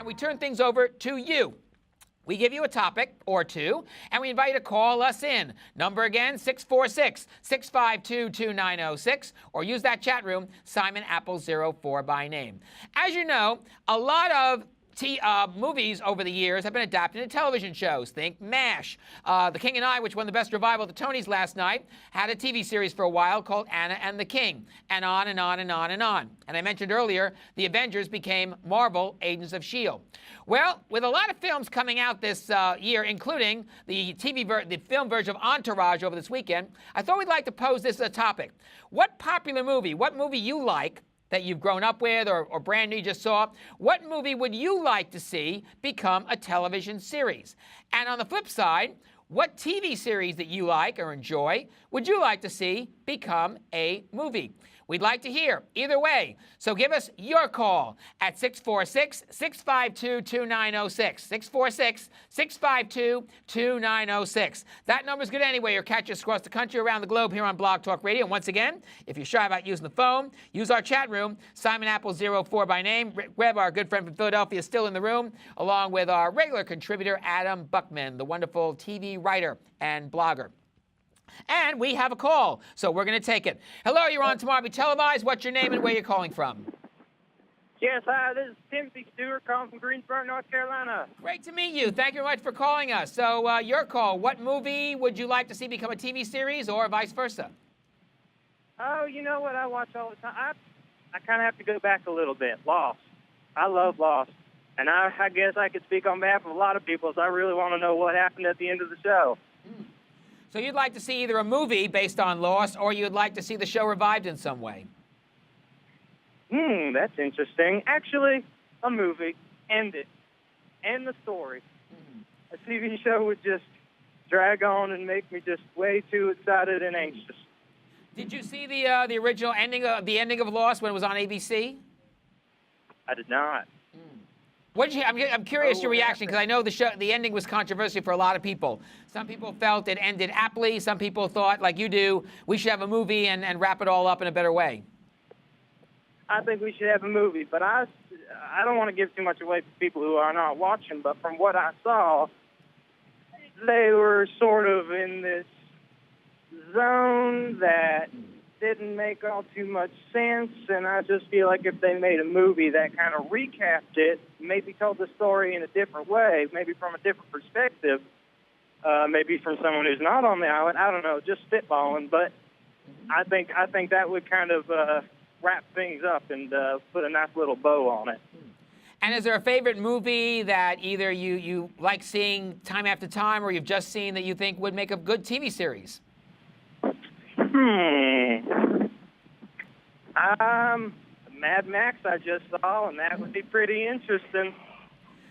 and we turn things over to you. We give you a topic or two, and we invite you to call us in. Number again, 646-652-2906, or use that chat room, Simon Apple 04 by name. As you know, a lot of movies over the years have been adapted into television shows. Think MASH. The King and I, which won the Best Revival at the Tonys last night, had a TV series for a while called Anna and the King, and on and on and on and on. And I mentioned earlier, the Avengers became Marvel Agents of S.H.I.E.L.D. Well, with a lot of films coming out this year, including the film version of Entourage over this weekend, I thought we'd like to pose this as a topic. What movie you like, that you've grown up with or brand new you just saw, what movie would you like to see become a television series? And on the flip side, what TV series that you like or enjoy would you like to see become a movie? We'd like to hear either way. So give us your call at 646-652-2906. 646-652-2906. That number's good anyway. Or catch us across the country, around the globe here on Blog Talk Radio. And once again, if you're shy about using the phone, use our chat room, Simon Apple 04 by name. Webb, our good friend from Philadelphia, is still in the room, along with our regular contributor, Adam Buckman, the wonderful TV writer and blogger. And we have a call, so we're going to take it. Hello, you're on Tomorrow Be Televised. What's your name and where you're calling from? Yes, hi, this is Timothy Stewart calling from Greensboro, North Carolina. Great to meet you. Thank you very much for calling us. So your call, what movie would you like to see become a TV series or vice versa? Oh, you know what I watch all the time? I kind of have to go back a little bit. Lost. I love Lost. And I guess I could speak on behalf of a lot of people, so I really want to know what happened at the end of the show. So you'd like to see either a movie based on Lost, or you'd like to see the show revived in some way? That's interesting. Actually, a movie. End it. End the story. A TV show would just drag on and make me just way too excited and anxious. Did you see the original ending of Lost when it was on ABC? I did not. I'm curious your reaction, because I know the ending was controversial for a lot of people. Some people felt it ended aptly. Some people thought, like you do, we should have a movie and wrap it all up in a better way. I think we should have a movie, but I don't want to give too much away to people who are not watching, but from what I saw, they were sort of in this zone that didn't make all too much sense, and I just feel like if they made a movie that kind of recapped it, maybe told the story in a different way, maybe from a different perspective, maybe from someone who's not on the island, I don't know, just spitballing, but I think that would kind of wrap things up and put a nice little bow on it. And is there a favorite movie that either you like seeing time after time, or you've just seen that you think would make a good TV series? Mad Max I just saw, and that would be pretty interesting.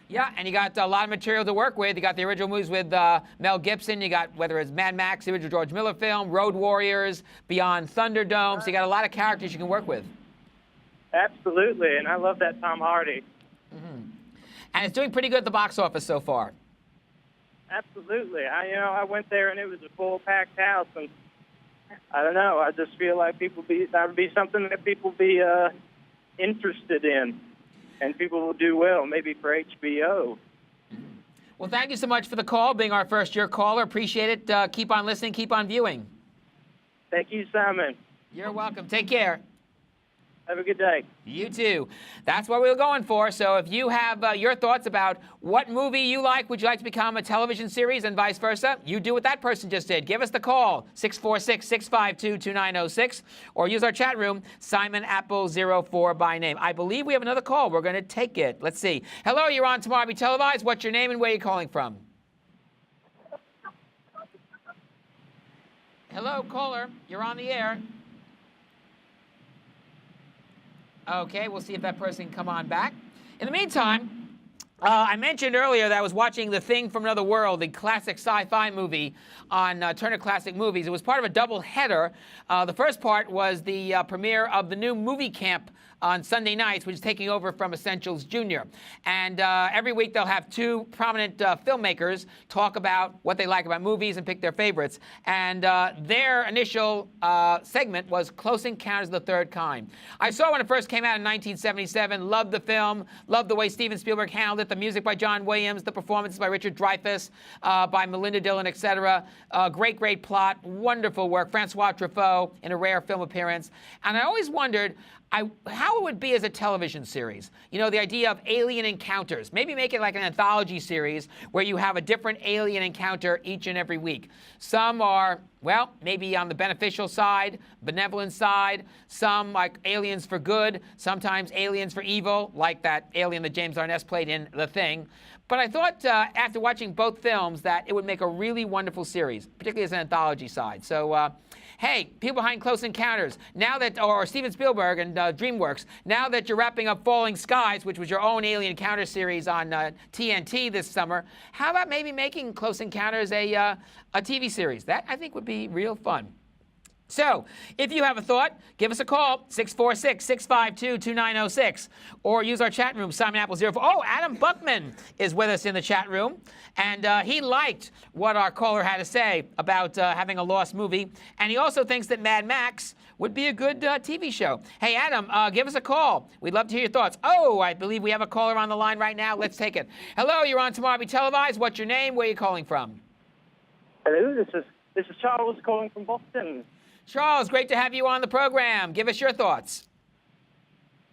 Yeah, and you got a lot of material to work with. You got the original movies with Mel Gibson. You got, whether it's Mad Max, the original George Miller film, Road Warriors, Beyond Thunderdome. So you got a lot of characters you can work with. Absolutely, and I love that Tom Hardy. And it's doing pretty good at the box office so far. Absolutely. I went there and it was a full packed house, and I don't know. I just feel like that would be something that people be interested in, and people will do well, maybe for HBO. Well, thank you so much for the call, being our first-year caller. Appreciate it. Keep on listening. Keep on viewing. Thank you, Simon. You're welcome. Take care. Have a good day. You too. That's what we were going for. So if you have your thoughts about what movie you like, would you like to become a television series, and vice versa, you do what that person just did. Give us the call, 646-652-2906, or use our chat room, Simon Apple 04 by name. I believe we have another call. We're going to take it. Let's see. Hello, you're on Tomorrow Be Televised. What's your name and where are you calling from? Hello, caller. You're on the air. Okay, we'll see if that person can come on back. In the meantime, I mentioned earlier that I was watching The Thing from Another World, the classic sci-fi movie on Turner Classic Movies. It was part of a double header. The first part was the premiere of the new movie camp on Sunday nights, which is taking over from Essentials Junior. And every week they'll have two prominent filmmakers talk about what they like about movies and pick their favorites. And their initial segment was Close Encounters of the Third Kind. I saw it when it first came out in 1977, loved the film, loved the way Steven Spielberg handled it, the music by John Williams, the performances by Richard Dreyfuss, by Melinda Dillon, etc. Great plot, wonderful work. Francois Truffaut in a rare film appearance. And I always wondered how it would be as a television series. You know, the idea of alien encounters. Maybe make it like an anthology series where you have a different alien encounter each and every week. Some are, well, maybe on the beneficial side, benevolent side. Some like aliens for good, sometimes aliens for evil, like that alien that James Arness played in The Thing. But I thought after watching both films that it would make a really wonderful series, particularly as an anthology side. So, hey, people behind Close Encounters, now that, or Steven Spielberg and DreamWorks, now that you're wrapping up Falling Skies, which was your own alien encounter series on TNT this summer, how about maybe making Close Encounters a TV series? That, I think, would be real fun. So, if you have a thought, give us a call, 646-652-2906, or use our chat room, Simon Apple 04. Oh, Adam Buckman is with us in the chat room, and he liked what our caller had to say about having a lost movie, and he also thinks that Mad Max would be a good TV show. Hey, Adam, give us a call. We'd love to hear your thoughts. Oh, I believe we have a caller on the line right now. Let's take it. Hello, you're on Tomorrow Be Televised. What's your name? Where are you calling from? Hello, this is Charles calling from Boston. Charles, great to have you on the program. Give us your thoughts.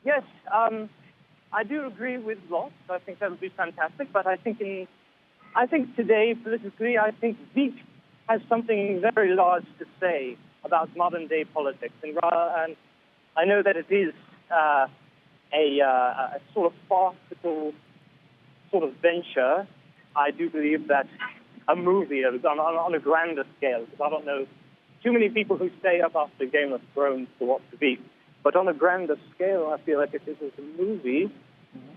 Yes, I do agree with Lost. I think that would be fantastic. But I think today, politically, I think BRIC has something very large to say about modern-day politics. And I know that it is a sort of farcical sort of venture. I do believe that a movie on a grander scale, because I don't know too many people who stay up after Game of Thrones to watch the beat. But on a grander scale, I feel like if this was a movie,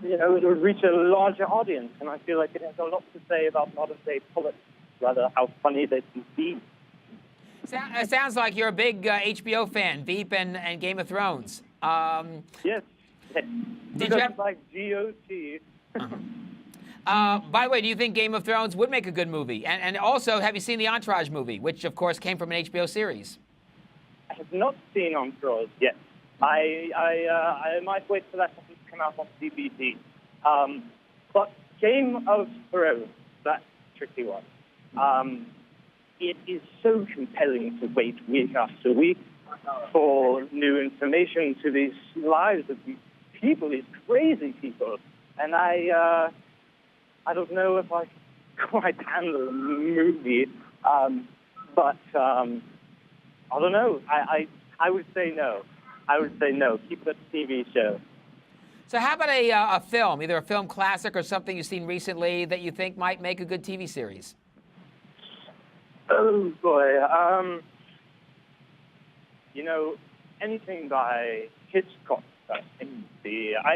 you know, it would reach a larger audience. And I feel like it has a lot to say about modern-day politics, rather how funny they can be. It sounds like you're a big HBO fan, Veep and Game of Thrones. Yes. Did you have like GOT? By the way, do you think Game of Thrones would make a good movie? And also, have you seen the Entourage movie, which, of course, came from an HBO series? I have not seen Entourage yet. I might wait for that to come out on DVD. But Game of Thrones, that tricky one, it is so compelling to wait week after week for new information to these lives of these people, these crazy people. And I don't know if I can quite handle a movie, but I don't know. I would say no. I would say no. Keep it a TV show. So how about a film, either a film classic or something you've seen recently that you think might make a good TV series? Oh, boy. You know, anything by Hitchcock, I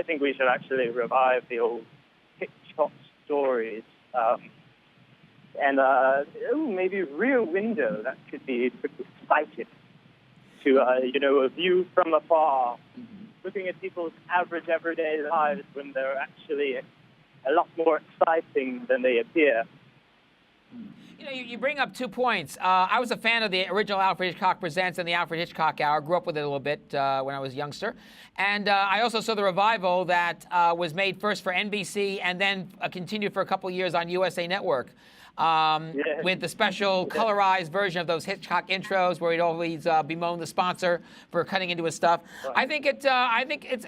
think we should actually revive the old Hitchcock stories. And maybe Rear Window, that could be pretty exciting. To, you know, a view from afar, looking at people's average everyday lives when they're actually a lot more exciting than they appear. You know, you bring up 2 points. I was a fan of the original Alfred Hitchcock Presents and the Alfred Hitchcock Hour. Grew up with it a little bit when I was a youngster. And I also saw the revival that was made first for NBC and then continued for a couple of years on USA Network. With the special colorized version of those Hitchcock intros where he'd always bemoan the sponsor for cutting into his stuff. Right. I think it's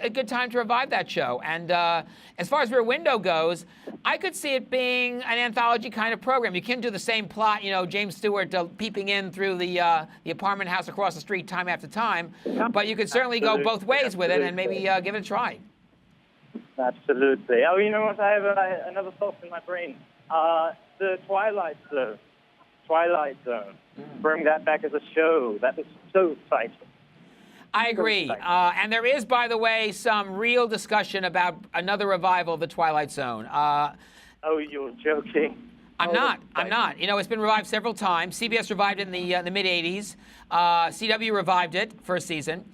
a good time to revive that show. And as far as Rear Window goes, I could see it being an anthology kind of program. You can do the same plot, you know, James Stewart peeping in through the apartment house across the street time after time. But you could certainly go both ways with it and maybe give it a try. Absolutely. Oh, you know what? I have another thought in my brain. The Twilight Zone. Bring that back as a show. That is so exciting. I agree. And there is, by the way, some real discussion about another revival of the Twilight Zone. Oh, you're joking. I'm not. You know, it's been revived several times. CBS revived it in the mid-'80s. CW revived it for a season.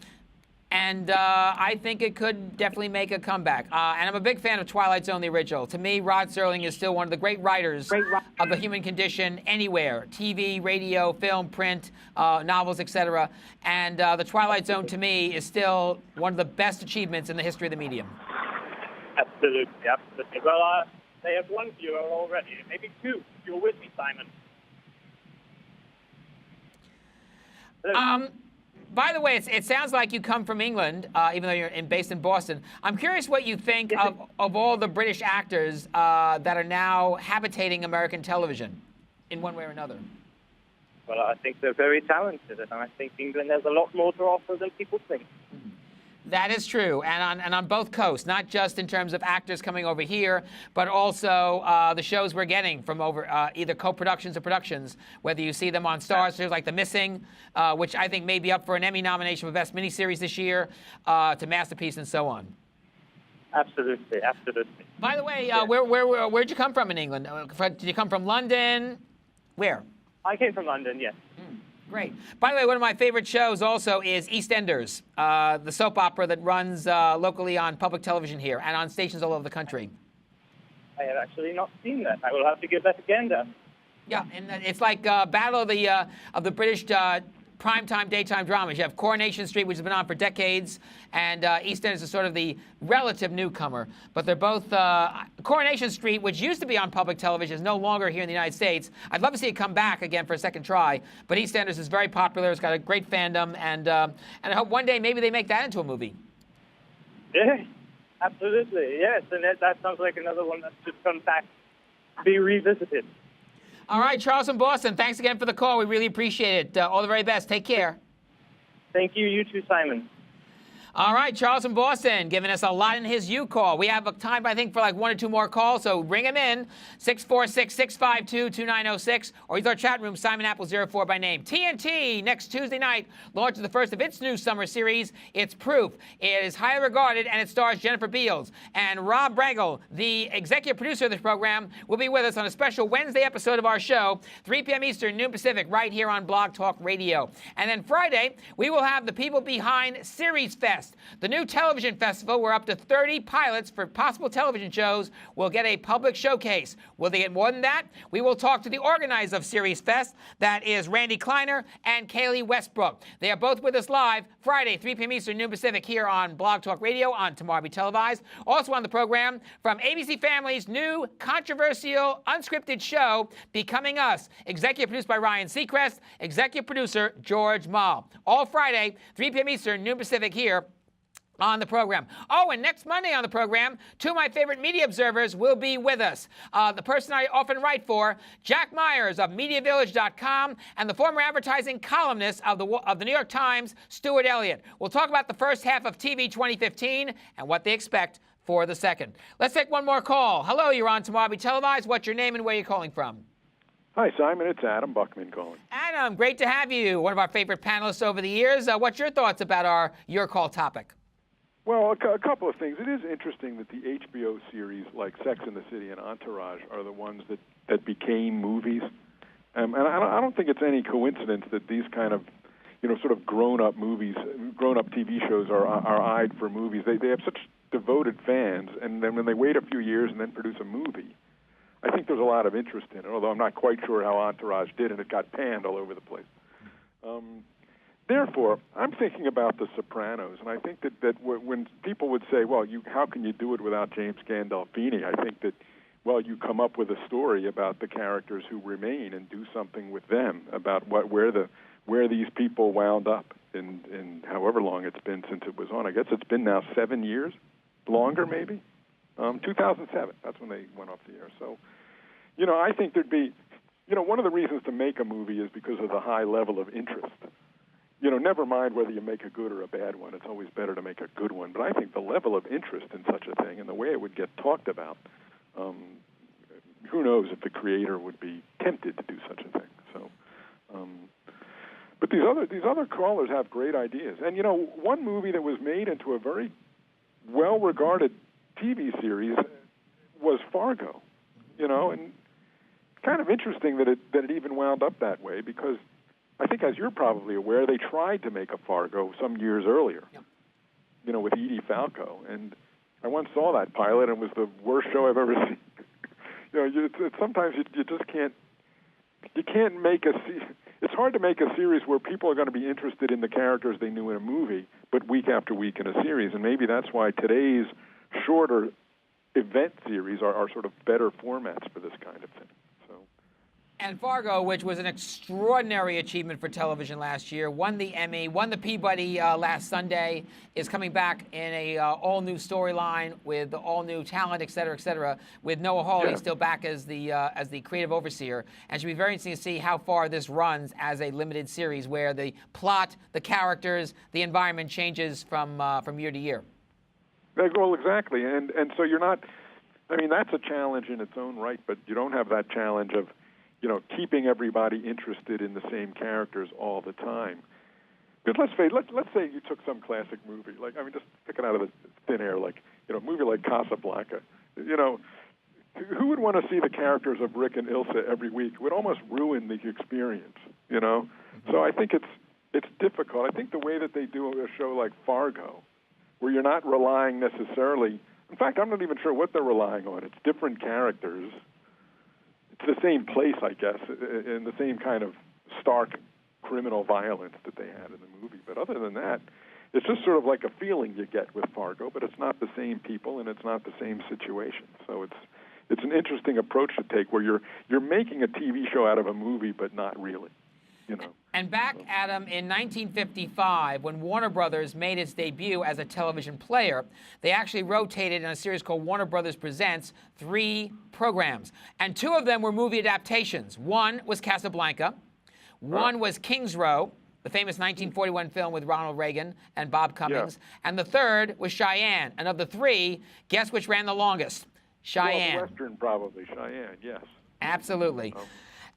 And I think it could definitely make a comeback. And I'm a big fan of Twilight Zone, the original. To me, Rod Serling is still one of the great writers of the human condition anywhere. TV, radio, film, print, novels, etc. And the Twilight Zone, to me, is still one of the best achievements in the history of the medium. Absolutely, absolutely. Well, they have one viewer already, maybe two. If you're with me, Simon. By the way, it sounds like you come from England, even though you're based in Boston. I'm curious what you think of all the British actors that are now habitating American television in one way or another. Well, I think they're very talented, and I think England has a lot more to offer than people think. That is true, and on both coasts, not just in terms of actors coming over here, but also the shows we're getting from over either co-productions or productions, whether you see them on Starz, shows like The Missing, which I think may be up for an Emmy nomination for Best Miniseries this year, to Masterpiece and so on. Absolutely, absolutely. By the way, where'd you come from in England? Did you come from London? Where? I came from London, yes. Great. By the way, one of my favorite shows also is EastEnders, the soap opera that runs locally on public television here and on stations all over the country. I have actually not seen that. I will have to give that a gander. Yeah, and it's like Battle of the British primetime daytime dramas. You have Coronation Street, which has been on for decades, and EastEnders is sort of the relative newcomer. But they're both Coronation Street, which used to be on public television, is no longer here in the United States. I'd love to see it come back again for a second try. But EastEnders is very popular. It's got a great fandom, and I hope one day maybe they make that into a movie. Yeah, absolutely. Yes, and that sounds like another one that should come back, be revisited. All right, Charles from Boston, thanks again for the call. We really appreciate it. All the very best. Take care. Thank you. You too, Simon. All right, Charles from Boston, giving us a lot in his U call. We have time, I think, for like 1 or 2 more calls, so ring him in, 646-652-2906, or use our chat room, Simon Apple 04 by name. TNT, next Tuesday night, launches the first of its new summer series, It's Proof. It is highly regarded, and it stars Jennifer Beals. And Rob Bragel, the executive producer of this program, will be with us on a special Wednesday episode of our show, 3 p.m. Eastern, noon Pacific, right here on Blog Talk Radio. And then Friday, we will have the people behind Series Fest. The new television festival, where up to 30 pilots for possible television shows will get a public showcase. Will they get more than that? We will talk to the organizers of Series Fest. That is Randy Kleiner and Kaylee Westbrook. They are both with us live Friday, 3 p.m. Eastern, noon Pacific, here on Blog Talk Radio on Tomorrow Be Televised. Also on the program, from ABC Family's new controversial unscripted show, Becoming Us. Executive produced by Ryan Seacrest, executive producer George Mall. All Friday, 3 p.m. Eastern, noon Pacific, here on the program. Oh, and next Monday on the program, 2 of my favorite media observers will be with us. The person I often write for, Jack Myers of MediaVillage.com, and the former advertising columnist of the New York Times, Stuart Elliott. We'll talk about the first half of TV 2015 and what they expect for the second. Let's take one more call. Hello, you're on Tomorrow Be Televised. What's your name and where you're calling from? Hi, Simon. It's Adam Buckman calling. Adam, great to have you. One of our favorite panelists over the years. What's your thoughts about your call topic? Well, a couple of things. It is interesting that the HBO series like Sex and the City and Entourage are the ones that became movies. And I don't think it's any coincidence that these kind of, sort of grown-up movies, grown-up TV shows are eyed for movies. They have such devoted fans, and then when they wait a few years and then produce a movie, I think there's a lot of interest in it, although I'm not quite sure how Entourage did, and it got panned all over the place. Therefore, I'm thinking about The Sopranos, and I think that when people would say, well, how can you do it without James Gandolfini? I think that, well, you come up with a story about the characters who remain and do something with them about where these people wound up in however long it's been since it was on. I guess it's been now 7 years, longer maybe. 2007, that's when they went off the air. So, I think there'd be, one of the reasons to make a movie is because of the high level of interest. Never mind whether you make a good or a bad one. It's always better to make a good one. But I think the level of interest in such a thing and the way it would get talked about, who knows if the creator would be tempted to do such a thing. So, but these other callers have great ideas. And, one movie that was made into a very well-regarded TV series was Fargo, and kind of interesting that it even wound up that way, because I think, as you're probably aware, they tried to make a Fargo some years earlier. Yep. with Edie Falco. And I once saw that pilot, and it was the worst show I've ever seen. Sometimes you just can't. You can't make it's hard to make a series where people are going to be interested in the characters they knew in a movie, but week after week in a series. And maybe that's why today's shorter event series are sort of better formats for this kind of thing. And Fargo, which was an extraordinary achievement for television last year, won the Emmy, won the Peabody last Sunday, is coming back in a all-new storyline with all-new talent, et cetera, with Noah Hawley still back as the creative overseer. And it should be very interesting to see how far this runs as a limited series, where the plot, the characters, the environment changes from year to year. Well, exactly, and so you're not. I mean, that's a challenge in its own right, but you don't have that challenge of keeping everybody interested in the same characters all the time. Because let's say you took some classic movie, just pick it out of the thin air, a movie like Casablanca. Who would want to see the characters of Rick and Ilsa every week? It would almost ruin the experience, So I think it's difficult. I think the way that they do a show like Fargo, where you're not relying necessarily, in fact, I'm not even sure what they're relying on. It's different characters. It's the same place, I guess, in the same kind of stark criminal violence that they had in the movie. But other than that, it's just sort of like a feeling you get with Fargo, but it's not the same people and it's not the same situation. So it's an interesting approach to take, where you're making a TV show out of a movie, but not really. And back, Adam, in 1955, when Warner Brothers made its debut as a television player, they actually rotated in a series called Warner Brothers Presents 3 programs. And 2 of them were movie adaptations. One was Casablanca. One was King's Row, the famous 1941 film with Ronald Reagan and Bob Cummings. Yeah. And the third was Cheyenne. And of the 3, guess which ran the longest? Cheyenne. Well, the Western, probably. Cheyenne, yes. Absolutely.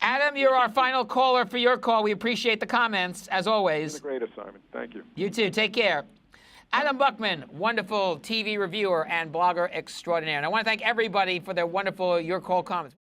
Adam, you're our final caller for your call. We appreciate the comments, as always. It's been a great assignment. Thank you. You too. Take care. Adam Buckman, wonderful TV reviewer and blogger extraordinaire. And I want to thank everybody for their wonderful Your Call comments.